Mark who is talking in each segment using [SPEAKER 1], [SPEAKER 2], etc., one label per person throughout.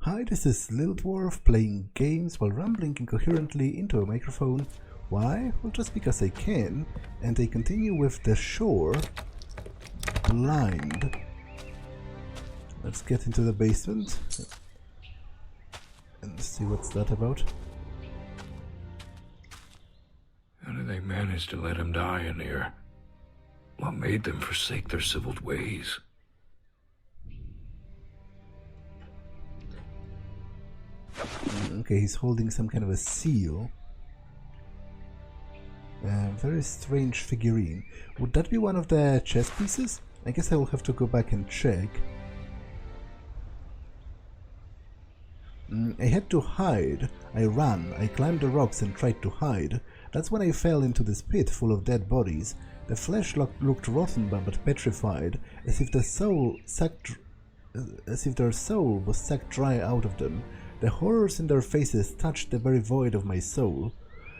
[SPEAKER 1] Hi, this is Little Dwarf playing games while rambling incoherently into a microphone. Why? Well, just because I can, and I continue with the shore blind. Let's get into the basement and see what's that about.
[SPEAKER 2] How did they manage to let him die in here? What made them forsake their civil ways?
[SPEAKER 1] Okay, he's holding some kind of a seal. Very strange figurine. Would that be one of the chess pieces? I guess I will have to go back and check. I had to hide. I ran. I climbed the rocks and tried to hide. That's when I fell into this pit full of dead bodies. The flesh looked rotten but petrified, as if their soul was sucked dry out of them. The horrors in their faces touched the very void of my soul.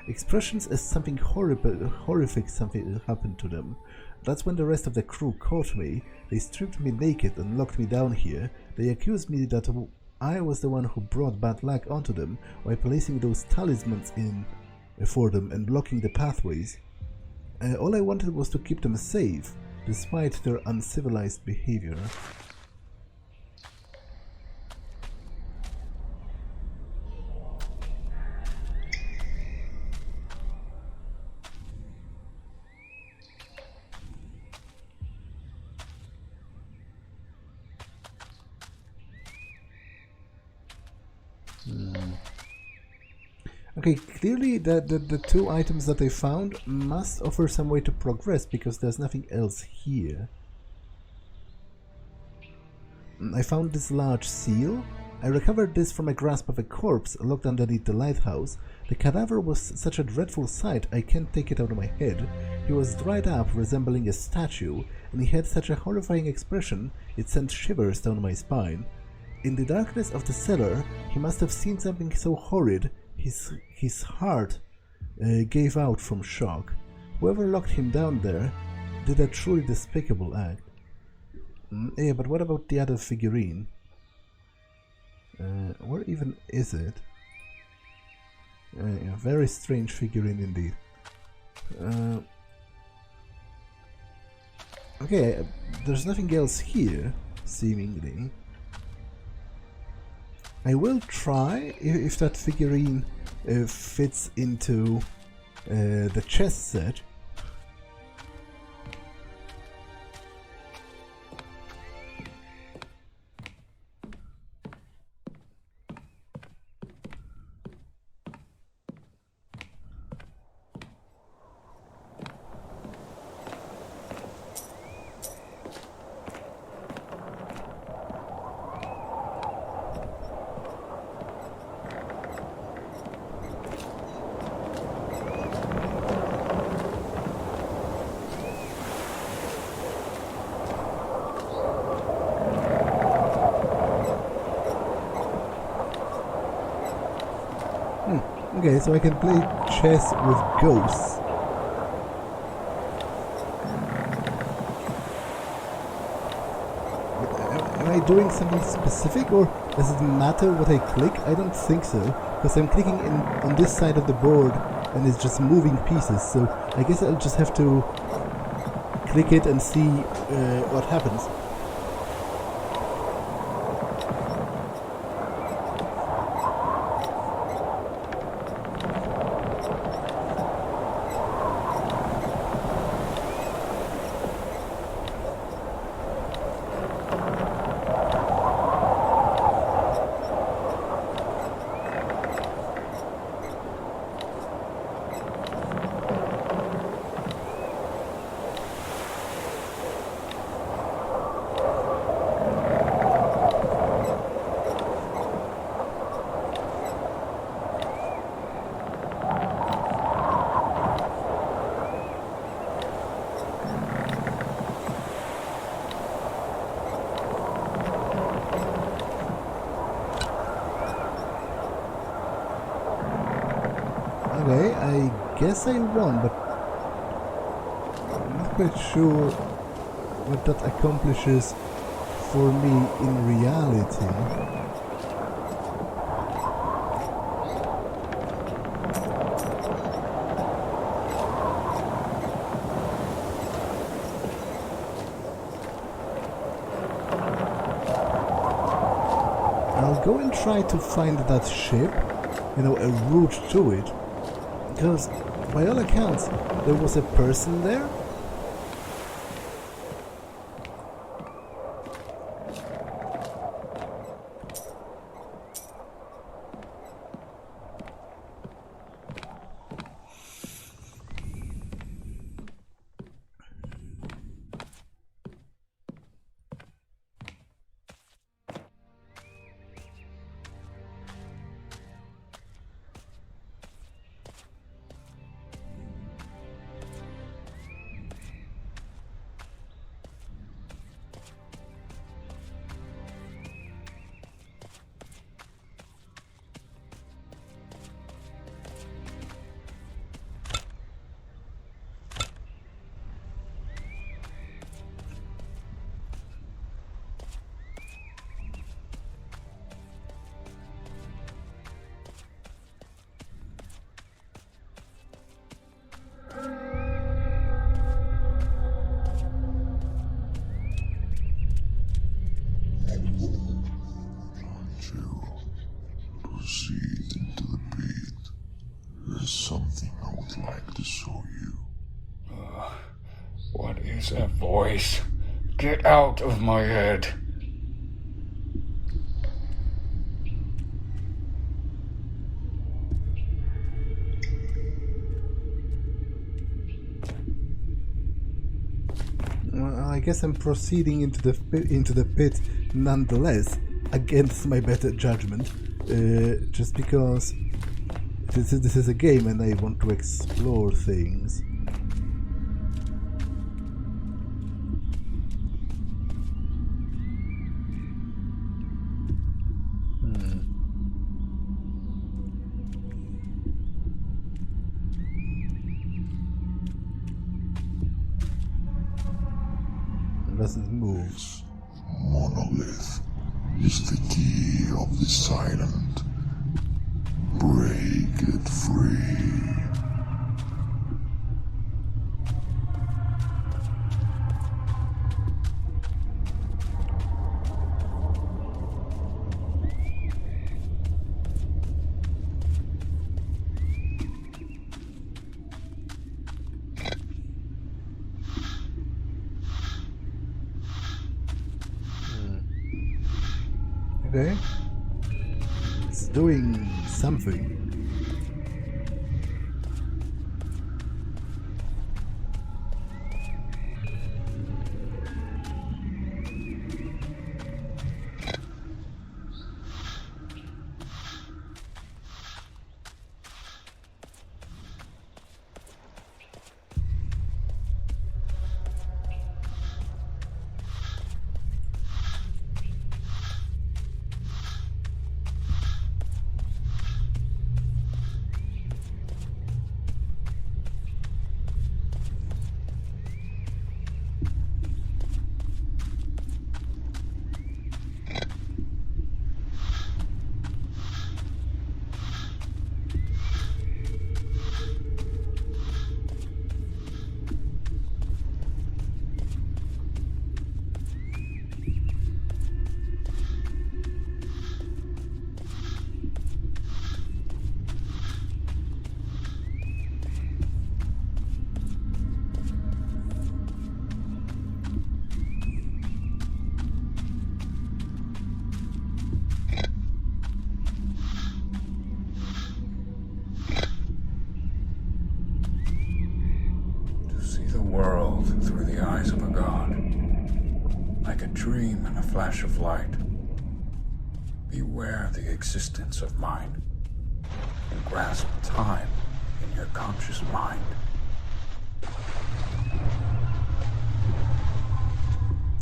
[SPEAKER 1] Expressions as something horrific something happened to them. That's when the rest of the crew caught me. They stripped me naked and locked me down here. They accused me that I was the one who brought bad luck onto them by placing those talismans in for them and blocking the pathways. All I wanted was to keep them safe, despite their uncivilized behavior. Okay, clearly the two items that I found must offer some way to progress, because there's nothing else here. I found this large seal. I recovered this from a grasp of a corpse locked underneath the lighthouse. The cadaver was such a dreadful sight I can't take it out of my head. He was dried up, resembling a statue, and he had such a horrifying expression it sent shivers down my spine. In the darkness of the cellar, he must have seen something so horrid, his heart gave out from shock. Whoever locked him down there did a truly despicable act. Yeah, but what about the other figurine? Where even is it? Yeah, very strange figurine indeed. Okay, there's nothing else here, seemingly. I will try if that figurine fits into the chess set. Okay, so I can play chess with ghosts. Am I doing something specific, or does it matter what I click? I don't think so, because I'm clicking on this side of the board and it's just moving pieces, so I guess I'll just have to click it and see what happens. Okay, I guess I won, but I'm not quite sure what that accomplishes for me in reality. I'll go and try to find that ship, a route to it. Because, by all accounts, there was a person there.
[SPEAKER 3] Proceed into the pit. There's something I would like to show you.
[SPEAKER 2] What is that voice? Get out of my head.
[SPEAKER 1] Well, I guess I'm proceeding into the pit nonetheless, against my better judgment, just because this is a game and I want to explore things. Doesn't move.
[SPEAKER 3] Monolith is the key of this island. Break it free.
[SPEAKER 1] Okay. It's doing something.
[SPEAKER 2] Through the eyes of a god, like a dream and a flash of light. Beware the existence of mind, and grasp time in your conscious mind.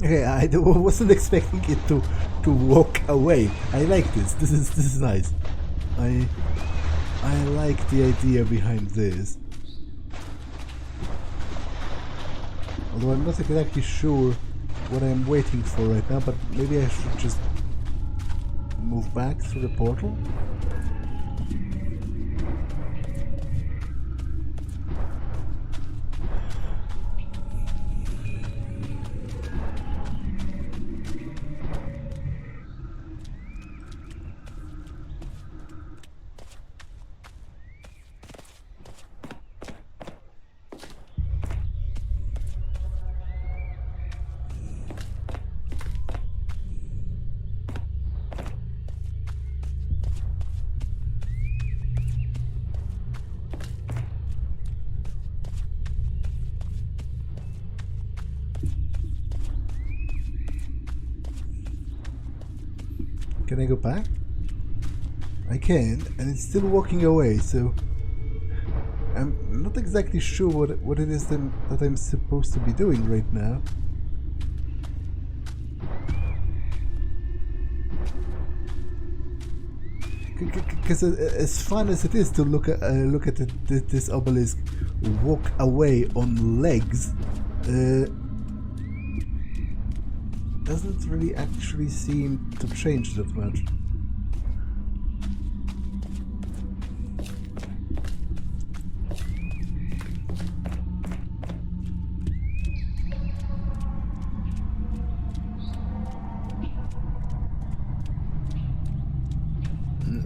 [SPEAKER 1] Okay, I wasn't expecting it to walk away. I like this. This is nice. I like the idea behind this. Although I'm not exactly sure what I'm waiting for right now, but maybe I should just move back through the portal? Can I go back? I can, and it's still walking away, so I'm not exactly sure what it is that I'm supposed to be doing right now. Because as fun as it is to look at this obelisk walk away on legs, doesn't really actually seem to change that much.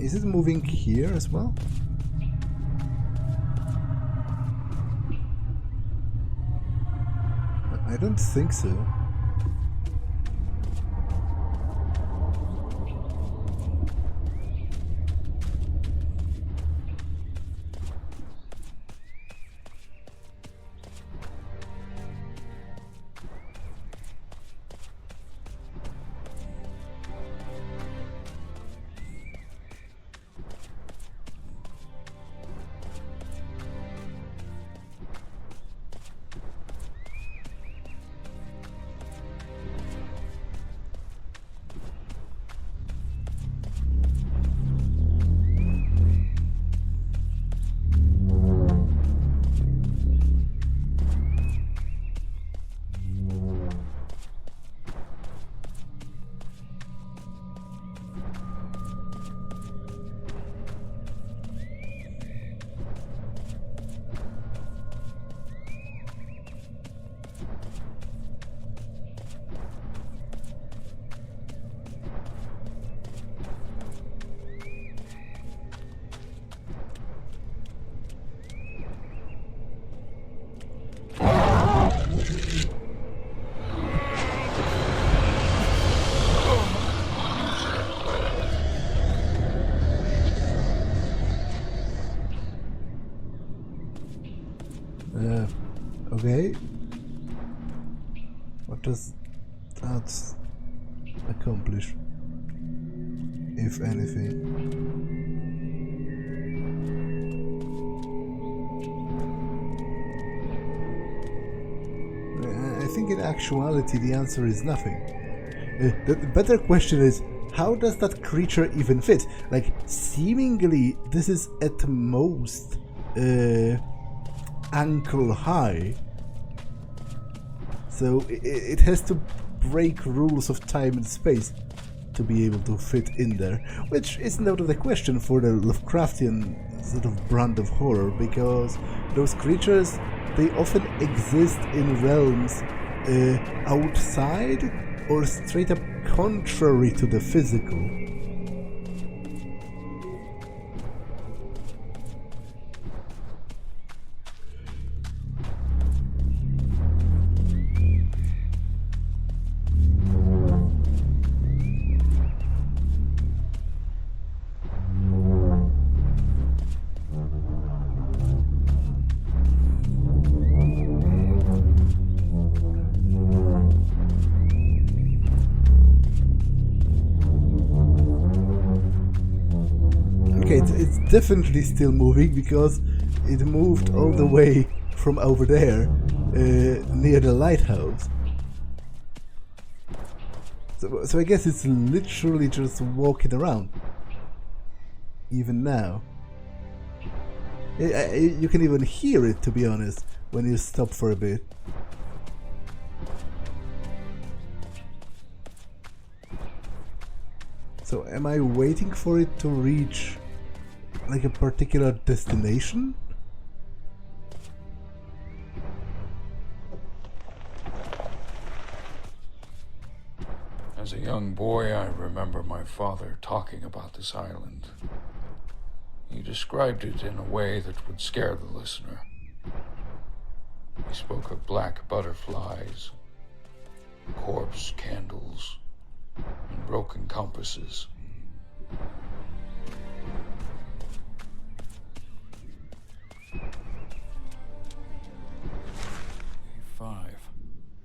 [SPEAKER 1] Is it moving here as well? I don't think so. Okay. What does that accomplish, if anything? I think in actuality the answer is nothing. The better question is, how does that creature even fit? Like, seemingly this is at most ankle high. So it has to break rules of time and space to be able to fit in there, which isn't out of the question for the Lovecraftian sort of brand of horror, because those creatures, they often exist in realms outside or straight up contrary to the physical. Okay, it's definitely still moving because it moved all the way from over there, near the lighthouse. So I guess it's literally just walking around, even now. You can even hear it, to be honest, when you stop for a bit. So am I waiting for it to reach like a particular destination?
[SPEAKER 2] As a young boy, I remember my father talking about this island. He described it in a way that would scare the listener. He spoke of black butterflies, corpse candles, and broken compasses.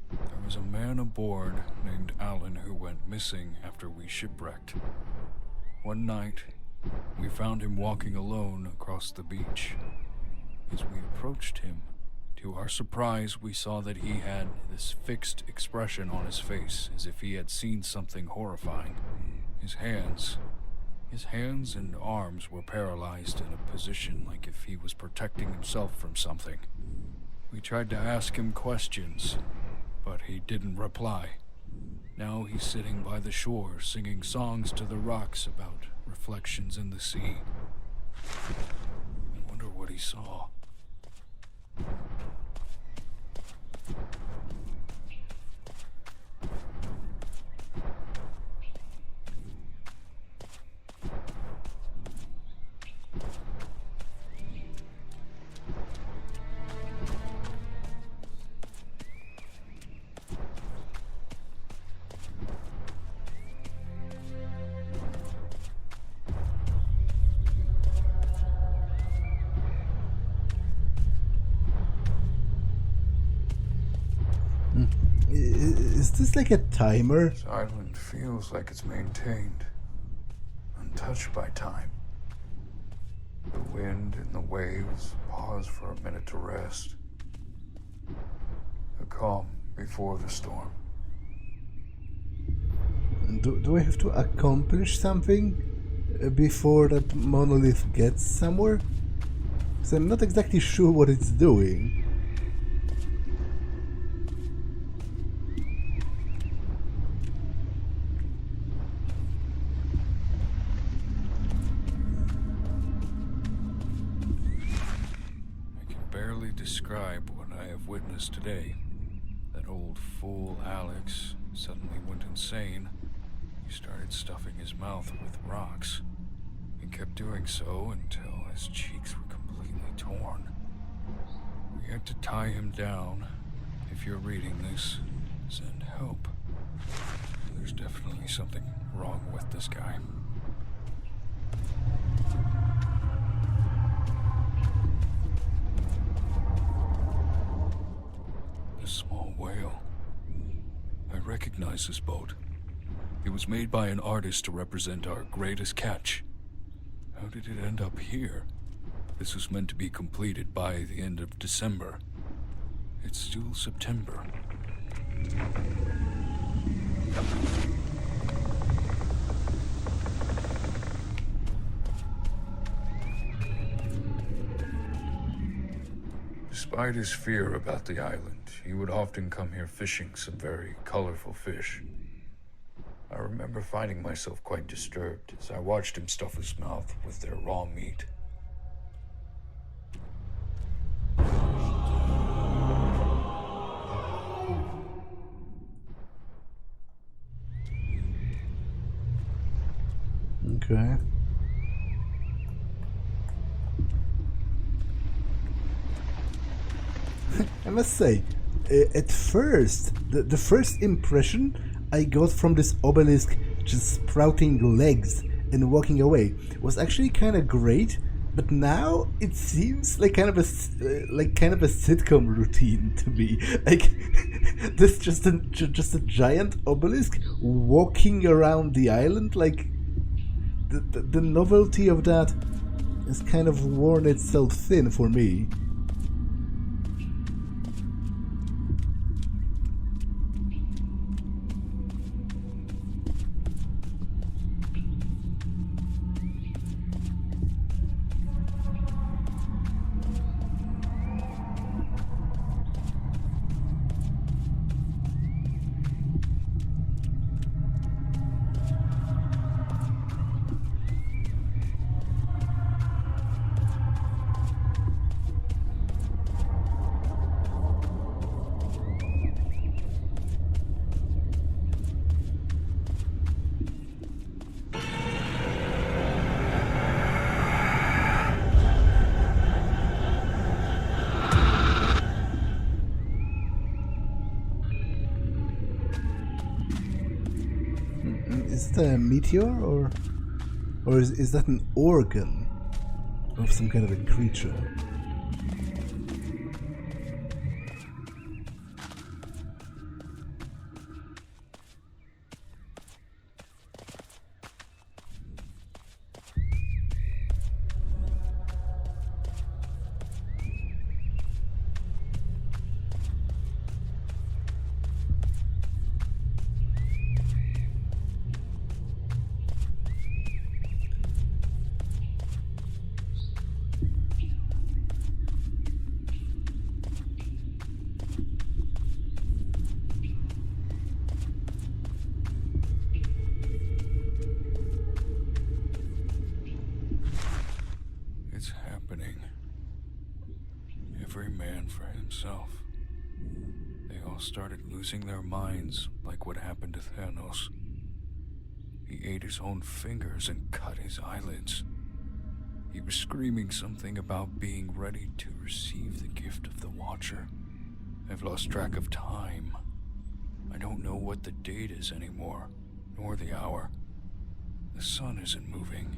[SPEAKER 2] There was a man aboard named Alan who went missing after we shipwrecked. One night, we found him walking alone across the beach. As we approached him, to our surprise, we saw that he had this fixed expression on his face, as if he had seen something horrifying. His hands and arms were paralyzed in a position like if he was protecting himself from something. We tried to ask him questions, but he didn't reply. Now he's sitting by the shore, singing songs to the rocks about reflections in the sea. I wonder what he saw.
[SPEAKER 1] Is this like a timer?
[SPEAKER 2] This island feels like it's maintained, untouched by time. The wind and the waves pause for a minute to rest. A calm before the storm.
[SPEAKER 1] Do I have to accomplish something before that monolith gets somewhere? Because I'm not exactly sure what it's doing.
[SPEAKER 2] Describe what I have witnessed today. That old fool Alex suddenly went insane. He started stuffing his mouth with rocks. He kept doing so until his cheeks were completely torn. We had to tie him down. If you're reading this, send help. There's definitely something wrong with this guy. A small whale. I recognize this boat. It was made by an artist to represent our greatest catch. How did it end up here? This was meant to be completed by the end of December. It's still September. Despite his fear about the island, he would often come here fishing some very colorful fish. I remember finding myself quite disturbed as I watched him stuff his mouth with their raw meat.
[SPEAKER 1] Okay. I must say, at first, the first impression I got from this obelisk just sprouting legs and walking away was actually kind of great, but now it seems like kind of a sitcom routine to me. Like this just a giant obelisk walking around the island. Like the novelty of that has kind of worn itself thin for me. Is it a meteor or is that an organ of some kind of a creature?
[SPEAKER 2] happening. Every man for himself. They all started losing their minds, like what happened to Thanos. He ate his own fingers and cut his eyelids. He was screaming something about being ready to receive the gift of the Watcher. I've lost track of time. I don't know what the date is anymore, nor the hour. The sun isn't moving.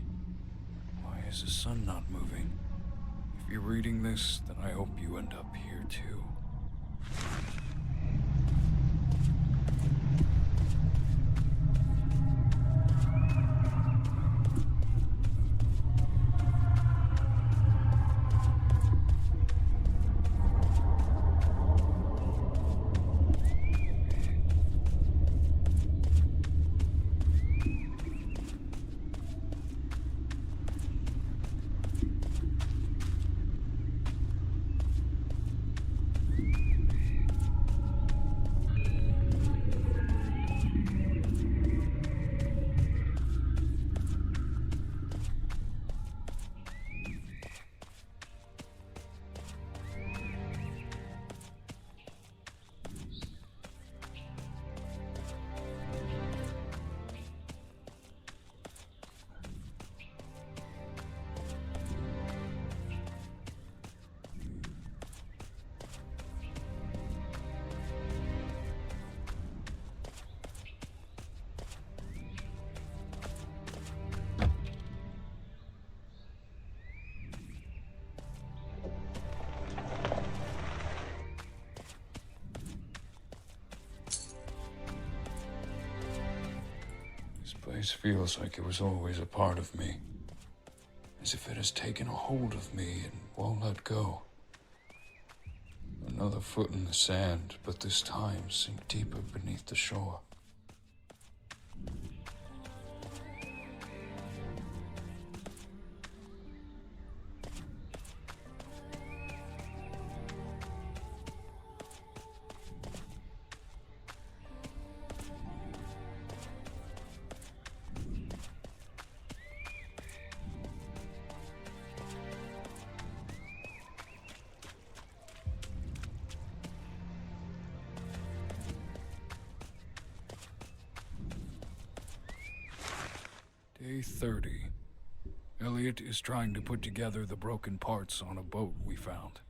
[SPEAKER 2] Why is the sun not moving? If you're reading this, then I hope you end up here too. This place feels like it was always a part of me. As if it has taken a hold of me and won't let go. Another foot in the sand, but this time sink deeper beneath the shore. Day 30. Elliot is trying to put together the broken parts on a boat we found.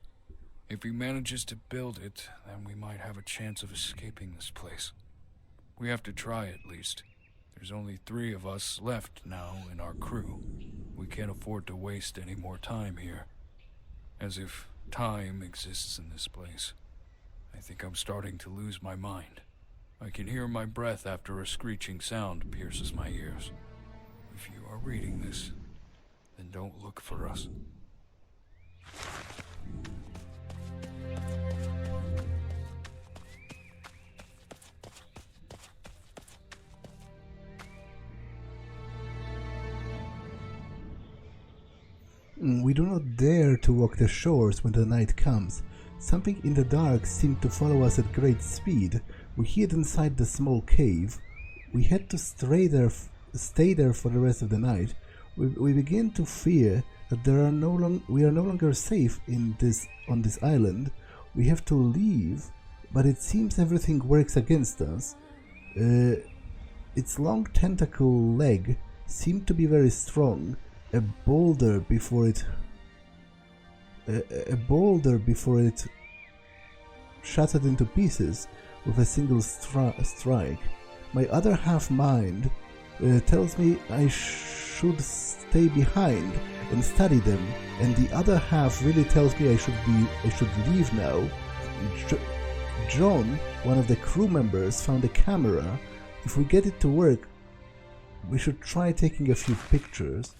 [SPEAKER 2] If he manages to build it, then we might have a chance of escaping this place. We have to try at least. There's only 3 of us left now in our crew. We can't afford to waste any more time here. As if time exists in this place. I think I'm starting to lose my mind. I can hear my breath after a screeching sound pierces my ears. If you are reading this, then don't look for us.
[SPEAKER 1] We do not dare to walk the shores when the night comes. Something in the dark seemed to follow us at great speed. We hid inside the small cave. We had to stay there for the rest of the night. We begin to fear that we are no longer safe on this island. We have to leave, but it seems everything works against us. Its long tentacle leg seemed to be very strong. A boulder before it shattered into pieces with a single strike. My other half mind tells me I should stay behind and study them, and the other half really tells me I should leave now. John, one of the crew members, found a camera. If we get it to work, we should try taking a few pictures.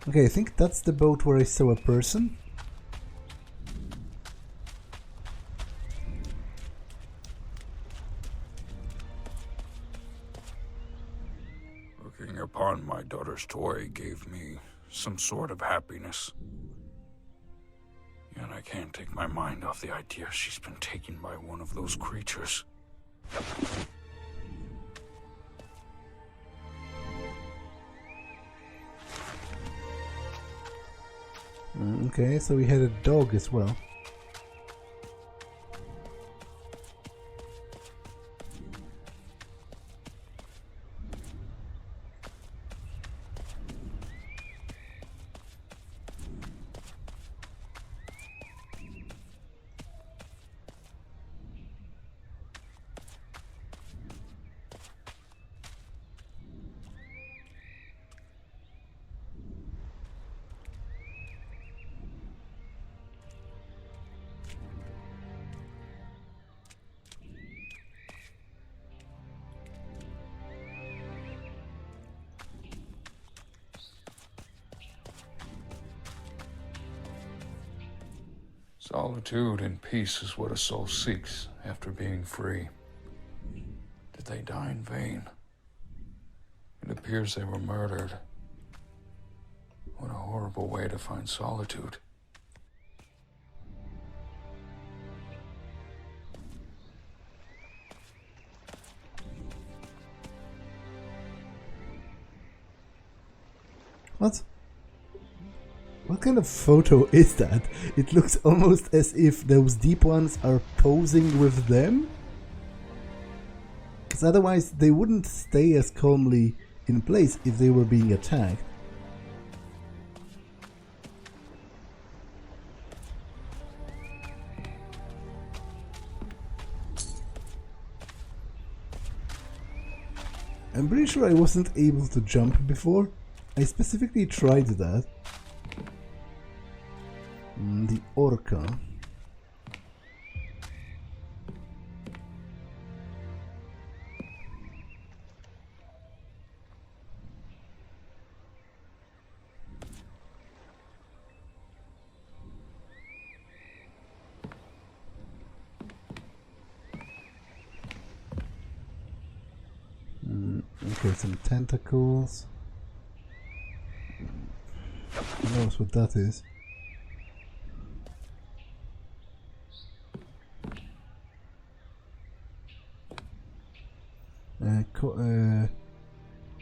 [SPEAKER 1] Okay, I think that's the boat where I saw a person.
[SPEAKER 2] father's toy gave me some sort of happiness. Yet I can't take my mind off the idea she's been taken by one of those creatures.
[SPEAKER 1] Okay, so we had a dog as well.
[SPEAKER 2] Solitude and peace is what a soul seeks after being free. Did they die in vain? It appears they were murdered. What a horrible way to find solitude.
[SPEAKER 1] What? What kind of photo is that? It looks almost as if those deep ones are posing with them. Because otherwise they wouldn't stay as calmly in place if they were being attacked. I'm pretty sure I wasn't able to jump before. I specifically tried that. The orca. Okay, some tentacles. Who knows what that is?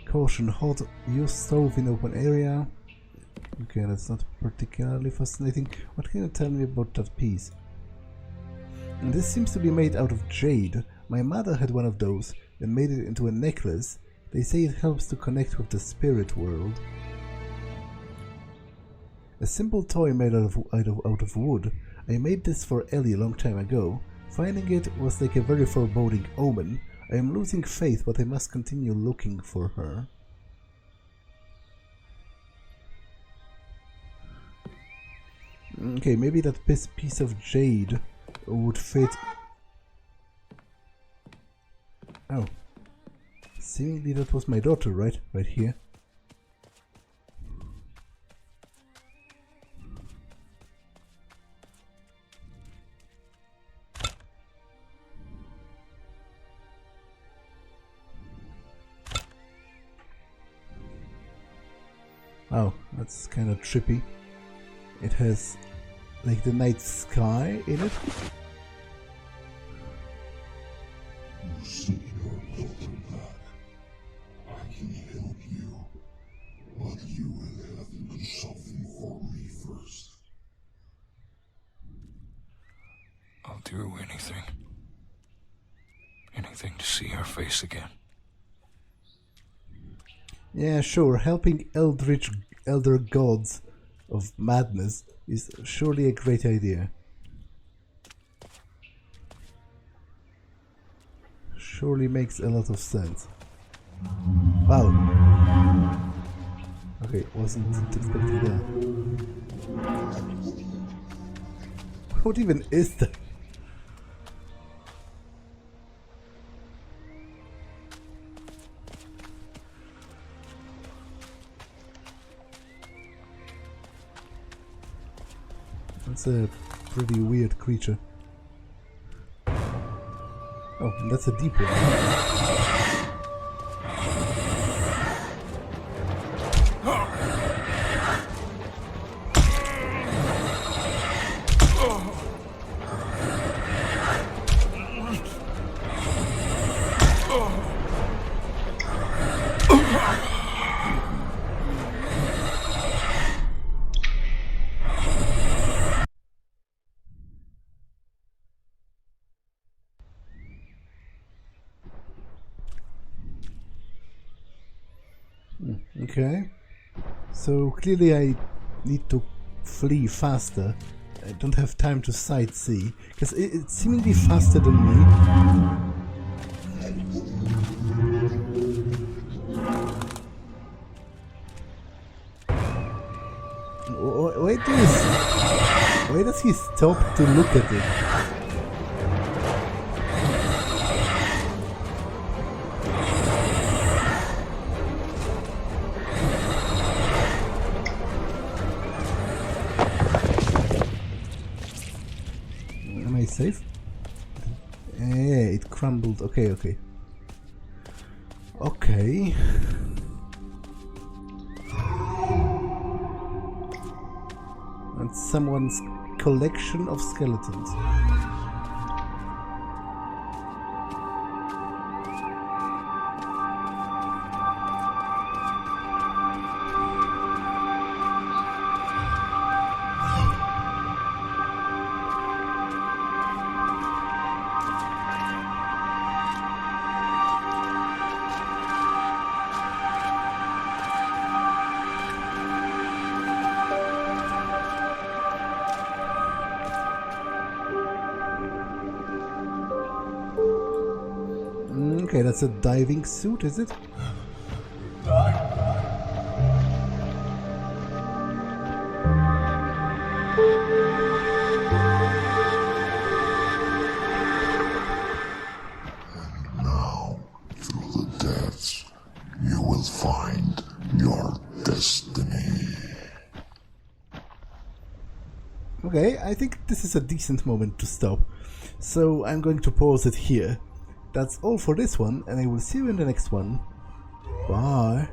[SPEAKER 1] Caution, hot, use stove in open area. Okay, that's not particularly fascinating. What can you tell me about that piece? And this seems to be made out of jade. My mother had one of those and made it into a necklace. They say it helps to connect with the spirit world. A simple toy made out of wood. I made this for Ellie a long time ago. Finding it was like a very foreboding omen. I am losing faith, but I must continue looking for her. Okay, maybe that piece of jade would fit. Oh. Seemingly that was my daughter, right? Right here. Oh, that's kind of trippy. It has like the night sky in it.
[SPEAKER 3] You see your welcome back. I can help you, but you will have to do something for me first.
[SPEAKER 2] I'll do anything. Anything to see her face again.
[SPEAKER 1] Yeah, sure, helping elder gods of madness is surely a great idea. Surely makes a lot of sense. Wow. Okay, wasn't expecting that. What even is that? That's a pretty weird creature. Oh, and that's a deep one. Okay. So clearly I need to flee faster. I don't have time to sightsee, because it's seemingly faster than me. Why does he stop to look at it? Am I safe? Yeah, it crumbled. Okay. And someone's collection of skeletons. Okay, that's a diving suit, is it?
[SPEAKER 3] Now, through the depths, you will find your destiny.
[SPEAKER 1] Okay, I think this is a decent moment to stop. So I'm going to pause it here. That's all for this one, and I will see you in the next one. Bye.